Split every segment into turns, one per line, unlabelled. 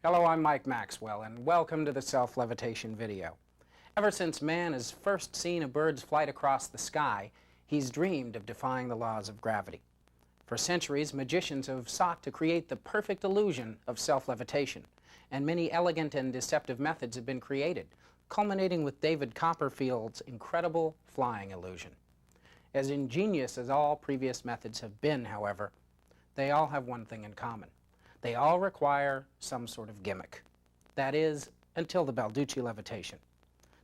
Hello, I'm Mike Maxwell, and welcome to the Self-Levitation video. Ever since man has first seen a bird's flight across the sky, he's dreamed of defying the laws of gravity. For centuries, magicians have sought to create the perfect illusion of self-levitation, and many elegant and deceptive methods have been created, culminating with David Copperfield's incredible flying illusion. As ingenious as all previous methods have been, however, they all have one thing in common. They all require some sort of gimmick. That is, until the Balducci Levitation.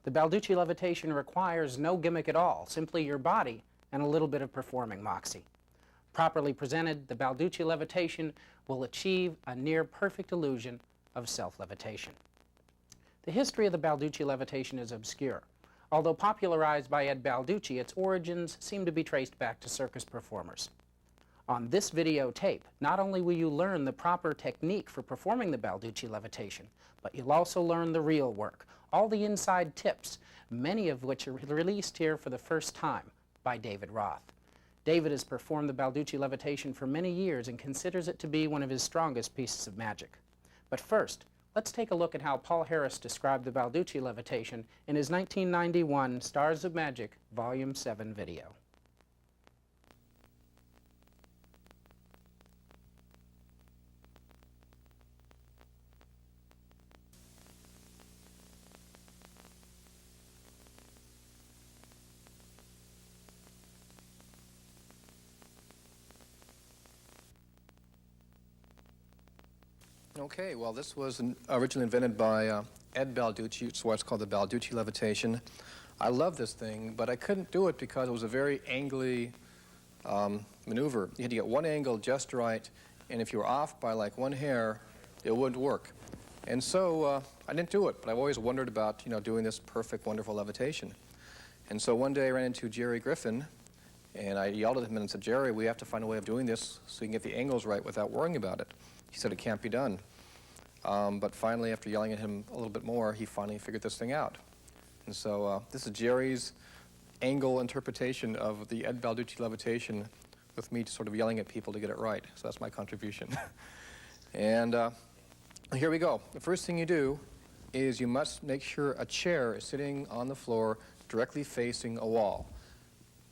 The Balducci Levitation requires no gimmick at all, simply your body and a little bit of performing moxie. Properly presented, the Balducci Levitation will achieve a near-perfect illusion of self-levitation. The history of the Balducci Levitation is obscure. Although popularized by Ed Balducci, its origins seem to be traced back to circus performers. On this videotape, not only will you learn the proper technique for performing the Balducci Levitation, but you'll also learn the real work, all the inside tips, many of which are released here for the first time by David Roth. David has performed the Balducci Levitation for many years and considers it to be one of his strongest pieces of magic. But first, let's take a look at how Paul Harris described the Balducci Levitation in his 1991 Stars of Magic Volume 7 video.
Okay, well, this was originally invented by Ed Balducci. It's why it's called the Balducci Levitation. I love this thing, but I couldn't do it because it was a very angly maneuver. You had to get one angle just right, and if you were off by like one hair, it wouldn't work. And so I didn't do it, but I've always wondered about, doing this perfect, wonderful levitation. And so one day I ran into Jerry Griffin, and I yelled at him and said, "Jerry, we have to find a way of doing this so you can get the angles right without worrying about it." He said it can't be done. But finally, after yelling at him a little bit more, he finally figured this thing out. And so this is Jerry's angle interpretation of the Ed Balducci Levitation, with me sort of yelling at people to get it right. So that's my contribution. And here we go. The first thing you do is you must make sure a chair is sitting on the floor directly facing a wall.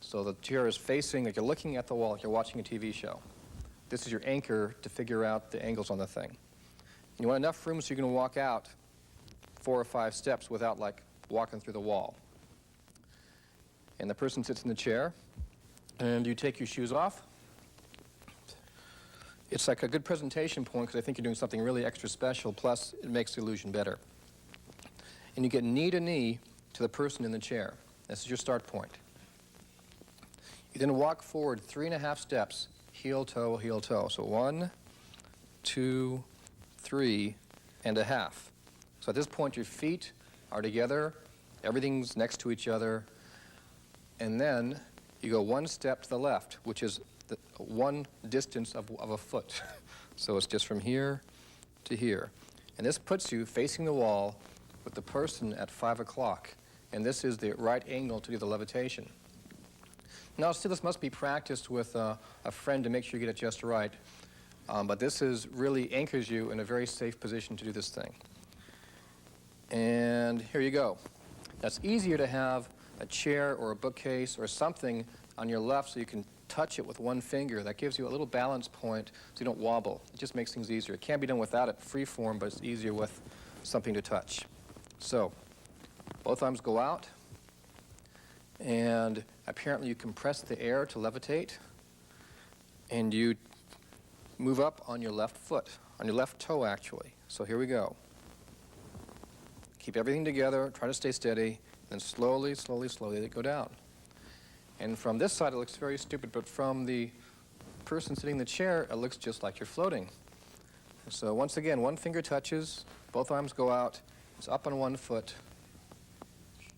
So the chair is facing, like you're looking at the wall, like you're watching a TV show. This is your anchor to figure out the angles on the thing. And you want enough room so you can walk out 4 or 5 steps without, like, walking through the wall. And the person sits in the chair, and you take your shoes off. It's like a good presentation point because I think you're doing something really extra special, plus it makes the illusion better. And you get knee to knee to the person in the chair. This is your start point. You then walk forward 3.5 steps, heel, toe, heel, toe. So 1, 2, 3.5. So at this point, your feet are together, everything's next to each other, and then you go 1 step to the left, which is the one distance of a foot. So it's just from here to here. And this puts you facing the wall with the person at 5 o'clock. And this is the right angle to do the levitation. Now, still, this must be practiced with a friend to make sure you get it just right. But this really anchors you in a very safe position to do this thing. And here you go. Now, it's easier to have a chair or a bookcase or something on your left so you can touch it with one finger. That gives you a little balance point so you don't wobble. It just makes things easier. It can't be done without it free form, but it's easier with something to touch. So, both arms go out. And apparently you compress the air to levitate, and you move up on your left foot, on your left toe actually. So here we go. Keep everything together, try to stay steady, then slowly, slowly, slowly go down. And from this side it looks very stupid, but from the person sitting in the chair it looks just like you're floating. So once again, one finger touches, both arms go out, it's up on one foot,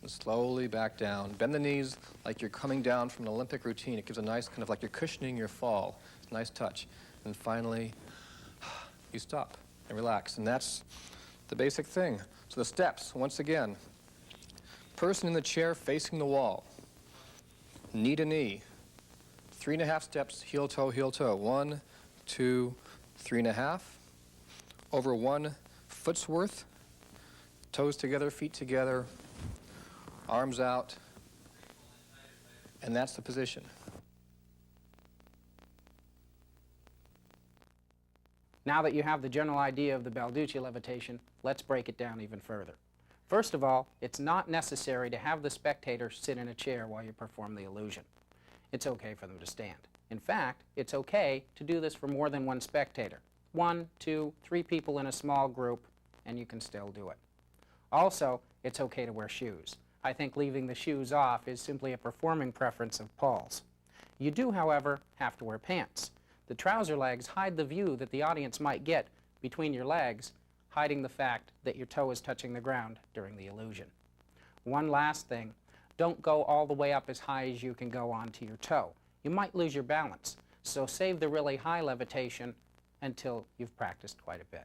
and slowly back down. Bend the knees like you're coming down from an Olympic routine. It gives a nice kind of like you're cushioning your fall. Nice touch. And finally, you stop and relax. And that's the basic thing. So the steps, once again. Person in the chair facing the wall. Knee to knee. 3.5 steps, heel, toe, heel, toe. 1, 2, 3.5. Over 1 foot's worth. Toes together, feet together, arms out, and that's the position.
Now that you have the general idea of the Balducci levitation, let's break it down even further. First of all, it's not necessary to have the spectator sit in a chair while you perform the illusion. It's okay for them to stand. In fact, it's okay to do this for more than one spectator. 1, 2, 3 people in a small group, and you can still do it. Also, it's okay to wear shoes. I think leaving the shoes off is simply a performing preference of Paul's. You do, however, have to wear pants. The trouser legs hide the view that the audience might get between your legs, hiding the fact that your toe is touching the ground during the illusion. One last thing, don't go all the way up as high as you can go onto your toe. You might lose your balance, so save the really high levitation until you've practiced quite a bit.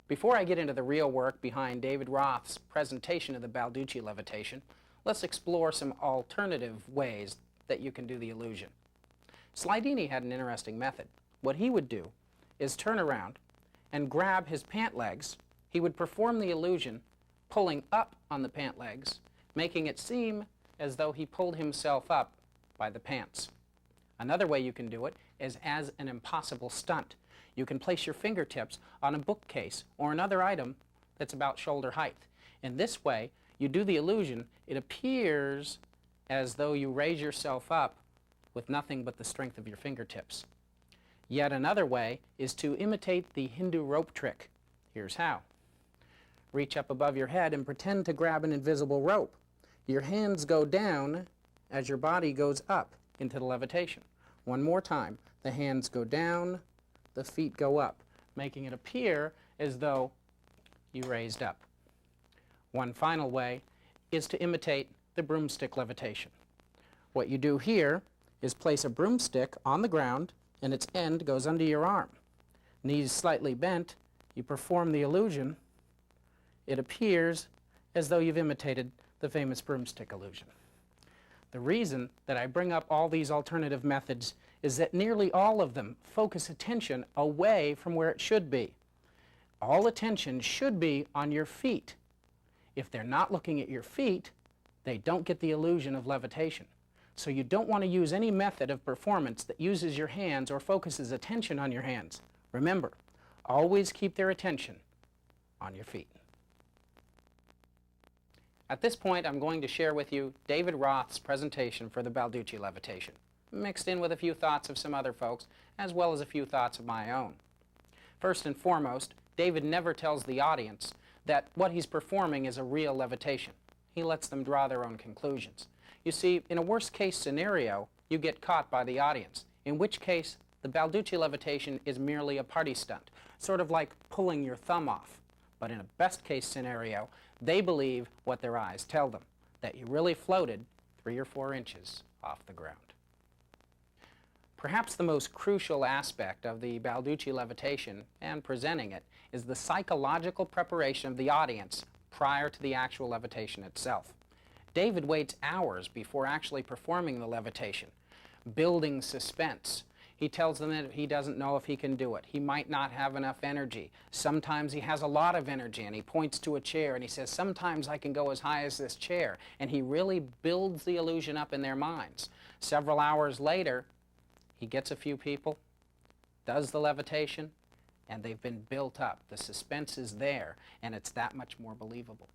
Before I get into the real work behind David Roth's presentation of the Balducci levitation, let's explore some alternative ways that you can do the illusion. Slidini had an interesting method. What he would do is turn around and grab his pant legs. He would perform the illusion pulling up on the pant legs, making it seem as though he pulled himself up by the pants. Another way you can do it is as an impossible stunt. You can place your fingertips on a bookcase or another item that's about shoulder height. In this way, you do the illusion. It appears as though you raise yourself up with nothing but the strength of your fingertips. Yet another way is to imitate the Hindu rope trick. Here's how. Reach up above your head and pretend to grab an invisible rope. Your hands go down as your body goes up into the levitation. One more time. The hands go down, the feet go up, making it appear as though you raised up. One final way is to imitate the broomstick levitation. What you do here is place a broomstick on the ground and its end goes under your arm. Knees slightly bent, you perform the illusion. It appears as though you've imitated the famous broomstick illusion. The reason that I bring up all these alternative methods is that nearly all of them focus attention away from where it should be. All attention should be on your feet. If they're not looking at your feet, they don't get the illusion of levitation. So you don't want to use any method of performance that uses your hands or focuses attention on your hands. Remember, always keep their attention on your feet. At this point, I'm going to share with you David Roth's presentation for the Balducci levitation, mixed in with a few thoughts of some other folks, as well as a few thoughts of my own. First and foremost, David never tells the audience that what he's performing is a real levitation. He lets them draw their own conclusions. You see, in a worst-case scenario, you get caught by the audience, in which case the Balducci levitation is merely a party stunt, sort of like pulling your thumb off. But in a best-case scenario, they believe what their eyes tell them, that you really floated 3 or 4 inches off the ground. Perhaps the most crucial aspect of the Balducci levitation and presenting it is the psychological preparation of the audience prior to the actual levitation itself. David waits hours before actually performing the levitation, building suspense. He tells them that he doesn't know if he can do it. He might not have enough energy. Sometimes he has a lot of energy, and he points to a chair and he says, sometimes I can go as high as this chair. And he really builds the illusion up in their minds. Several hours later, he gets a few people, does the levitation, and they've been built up. The suspense is there, and it's that much more believable.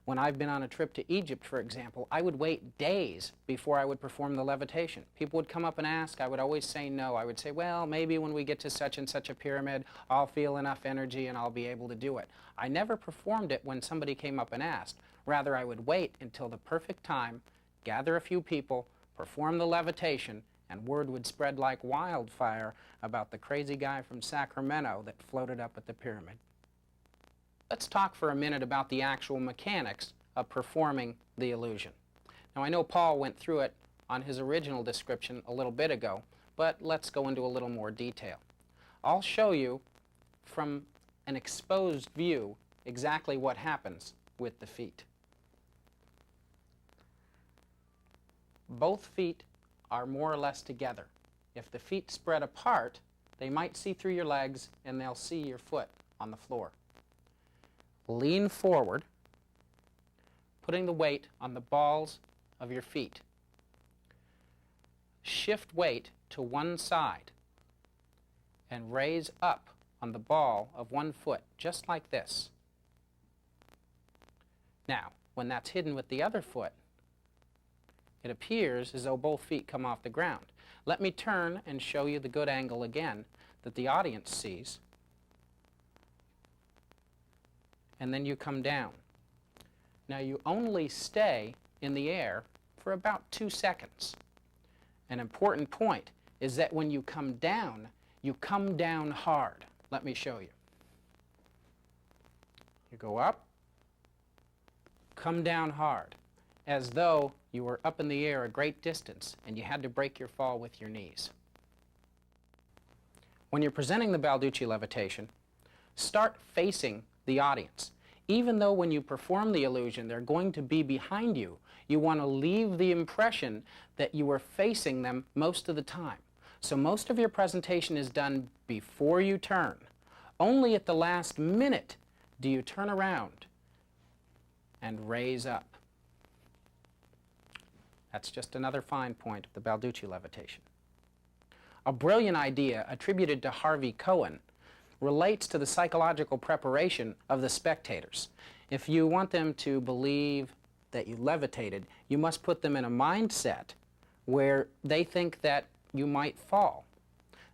When I've been on a trip to Egypt, for example, I would wait days before I would perform the levitation. People would come up and ask. I would always say no. I would say, well, maybe when we get to such and such a pyramid, I'll feel enough energy and I'll be able to do it. I never performed it when somebody came up and asked. Rather, I would wait until the perfect time, gather a few people, perform the levitation, and word would spread like wildfire about the crazy guy from Sacramento that floated up at the pyramid. Let's talk for a minute about the actual mechanics of performing the illusion. Now, I know Paul went through it on his original description a little bit ago, but let's go into a little more detail. I'll show you from an exposed view exactly what happens with the feet. Both feet are more or less together. If the feet spread apart, they might see through your legs and they'll see your foot on the floor. lean forward, putting the weight on the balls of your feet. Shift weight to one side and raise up on the ball of one foot, just like this. Now, when that's hidden with the other foot, it appears as though both feet come off the ground. Let me turn and show you the good angle again that the audience sees. And then you come down. Now you only stay in the air for about 2 seconds. An important point is that when you come down hard. Let me show you. You go up, come down hard, as though you were up in the air a great distance and you had to break your fall with your knees. When you're presenting the Balducci Levitation, start facing the audience. Even though when you perform the illusion they're going to be behind you, you want to leave the impression that you are facing them most of the time. So most of your presentation is done before you turn. Only at the last minute do you turn around and raise up. That's just another fine point of the Balducci Levitation. A brilliant idea attributed to Harvey Cohen relates to the psychological preparation of the spectators. If you want them to believe that you levitated, you must put them in a mindset where they think that you might fall.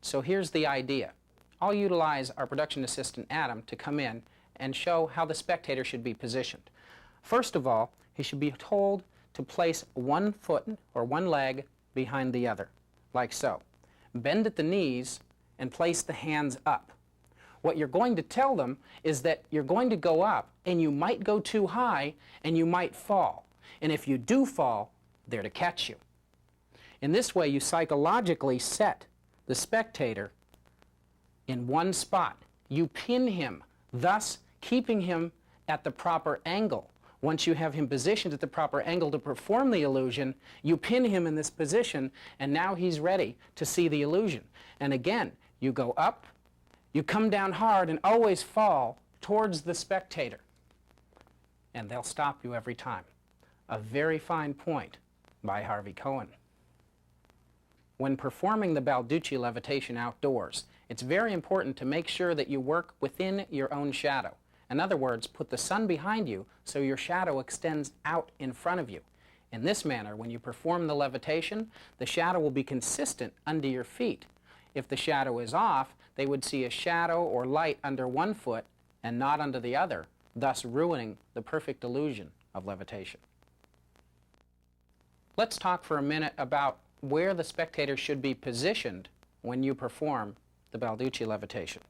So here's the idea. I'll utilize our production assistant Adam to come in and show how the spectator should be positioned. First of all, he should be told to place one foot or one leg behind the other, like so. Bend at the knees and place the hands up. What you're going to tell them is that you're going to go up and you might go too high and you might fall. And if you do fall, they're to catch you. In this way, you psychologically set the spectator in one spot. You pin him, thus keeping him at the proper angle. Once you have him positioned at the proper angle to perform the illusion, you pin him in this position, and now he's ready to see the illusion. And again, you go up, you come down hard, and always fall towards the spectator. And they'll stop you every time. A very fine point by Harvey Cohen. When performing the Balducci Levitation outdoors, it's very important to make sure that you work within your own shadow. In other words, put the sun behind you so your shadow extends out in front of you. In this manner, when you perform the levitation, the shadow will be consistent under your feet. If the shadow is off, they would see a shadow or light under one foot and not under the other, thus ruining the perfect illusion of levitation. Let's talk for a minute about where the spectator should be positioned when you perform the Balducci Levitation.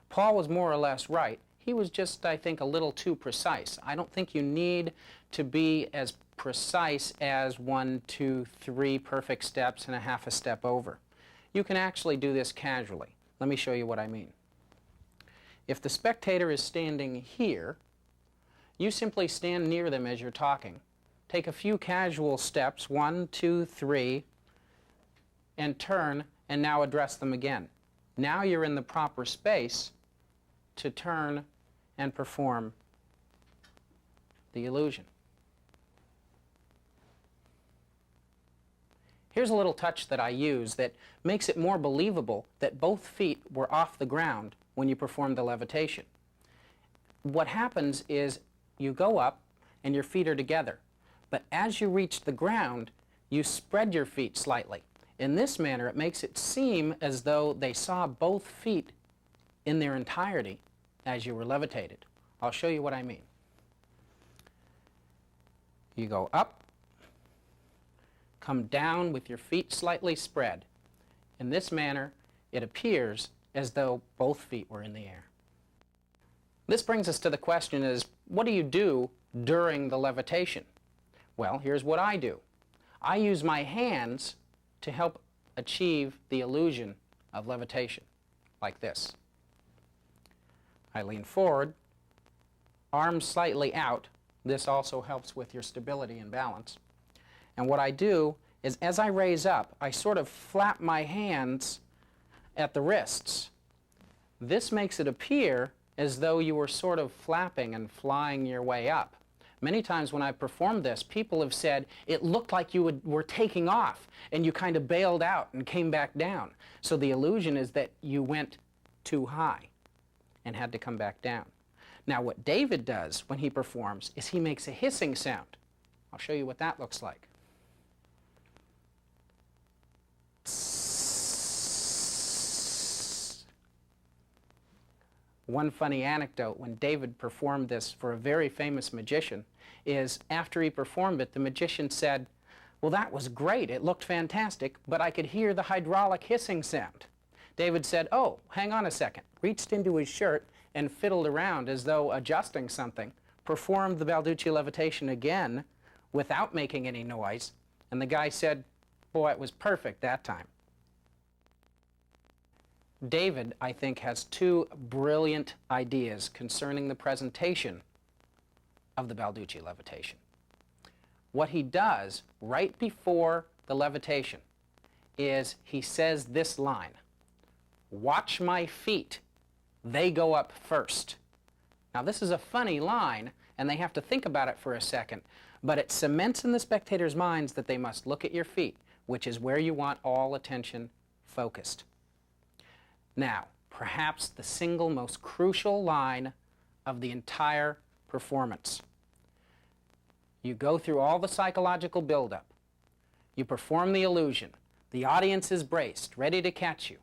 Paul was more or less right. He was just, I think, a little too precise. I don't think you need to be as precise as 1, 2, 3 perfect steps and a half a step over. You can actually do this casually. Let me show you what I mean. If the spectator is standing here, you simply stand near them as you're talking. Take a few casual steps, 1, 2, 3, and turn, and now address them again. Now you're in the proper space to turn and perform the illusion. Here's a little touch that I use that makes it more believable that both feet were off the ground when you perform the levitation. What happens is you go up and your feet are together, but as you reach the ground, you spread your feet slightly. In this manner, it makes it seem as though they saw both feet in their entirety as you were levitated. I'll show you what I mean. You go up, come down with your feet slightly spread. In this manner, it appears as though both feet were in the air. This brings us to the question is, what do you do during the levitation? Well, here's what I do. I use my hands to help achieve the illusion of levitation, like this. I lean forward, arms slightly out. This also helps with your stability and balance. And what I do is as I raise up, I sort of flap my hands at the wrists. This makes it appear as though you were sort of flapping and flying your way up. Many times when I performed this, people have said it looked like you were taking off and you kind of bailed out and came back down. So the illusion is that you went too high and had to come back down. Now what David does when he performs is he makes a hissing sound. I'll show you what that looks like. One funny anecdote, when David performed this for a very famous magician, is after he performed it, the magician said, "Well, that was great, it looked fantastic, but I could hear the hydraulic hissing sound." David said, "Oh, hang on a second," reached into his shirt and fiddled around as though adjusting something, performed the Balducci Levitation again without making any noise, and the guy said, "Boy, it was perfect that time." David, I think, has two brilliant ideas concerning the presentation of the Balducci Levitation. What he does right before the levitation is he says this line, "Watch my feet, they go up first." Now this is a funny line, and they have to think about it for a second, but it cements in the spectators' minds that they must look at your feet, which is where you want all attention focused. Now, perhaps the single most crucial line of the entire performance. You go through all the psychological buildup. You perform the illusion. The audience is braced, ready to catch you.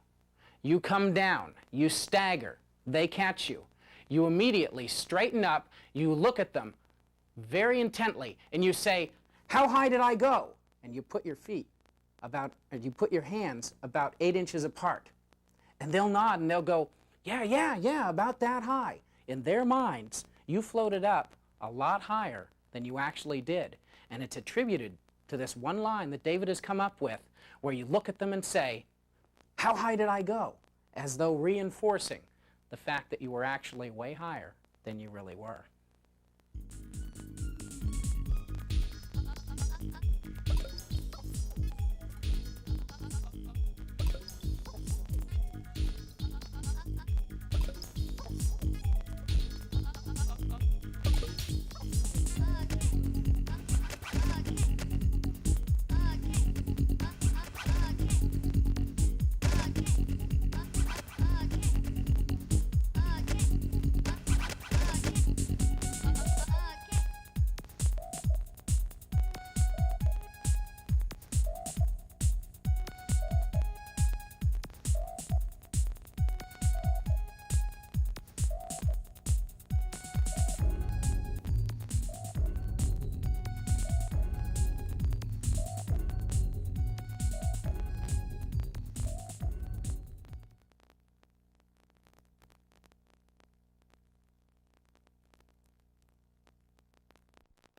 You come down. You stagger. They catch you. You immediately straighten up. You look at them very intently, and you say, "How high did I go?" And you put your you put your hands about 8 inches apart. And they'll nod and they'll go, yeah, about that high. In their minds, you floated up a lot higher than you actually did. And it's attributed to this one line that David has come up with, where you look at them and say, "How high did I go?" As though reinforcing the fact that you were actually way higher than you really were.